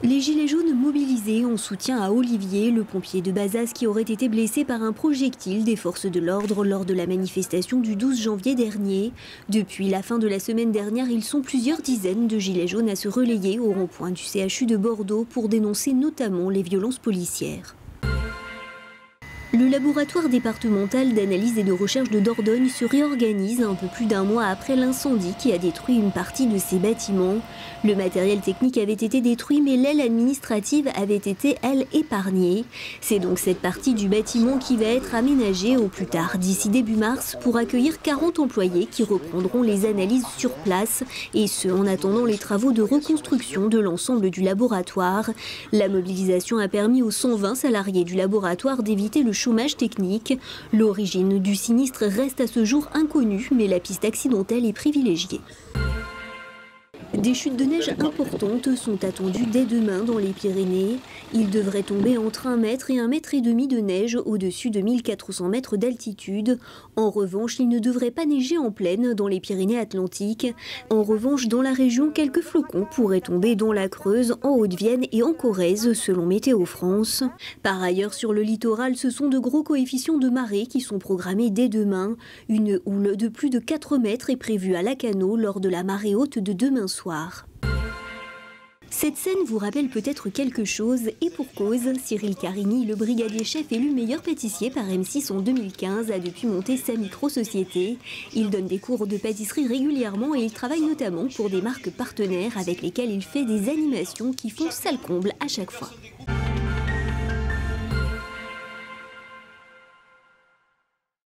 Les gilets jaunes mobilisés en soutien à Olivier, le pompier de Bazas qui aurait été blessé par un projectile des forces de l'ordre lors de la manifestation du 12 janvier dernier. Depuis la fin de la semaine dernière, ils sont plusieurs dizaines de gilets jaunes à se relayer au rond-point du CHU de Bordeaux pour dénoncer notamment les violences policières. Le laboratoire départemental d'analyse et de recherche de Dordogne se réorganise un peu plus d'un mois après l'incendie qui a détruit une partie de ses bâtiments. Le matériel technique avait été détruit, mais l'aile administrative avait été, elle, épargnée. C'est donc cette partie du bâtiment qui va être aménagée au plus tard, d'ici début mars, pour accueillir 40 employés qui reprendront les analyses sur place, et ce, en attendant les travaux de reconstruction de l'ensemble du laboratoire. La mobilisation a permis aux 120 salariés du laboratoire d'éviter le chômage technique. L'origine du sinistre reste à ce jour inconnue, mais la piste accidentelle est privilégiée. Des chutes de neige importantes sont attendues dès demain dans les Pyrénées. Il devrait tomber entre 1 mètre et 1,5 mètre de neige au-dessus de 1400 mètres d'altitude. En revanche, il ne devrait pas neiger en plaine dans les Pyrénées-Atlantiques. En revanche, dans la région, quelques flocons pourraient tomber dans la Creuse, en Haute-Vienne et en Corrèze, selon Météo France. Par ailleurs, sur le littoral, ce sont de gros coefficients de marée qui sont programmés dès demain. Une houle de plus de 4 mètres est prévue à Lacanau lors de la marée haute de demain soir. Cette scène vous rappelle peut-être quelque chose, et pour cause, Cyril Carini, le brigadier chef élu meilleur pâtissier par M6 en 2015, a depuis monté sa micro-société. Il donne des cours de pâtisserie régulièrement et il travaille notamment pour des marques partenaires avec lesquelles il fait des animations qui font salle comble à chaque fois.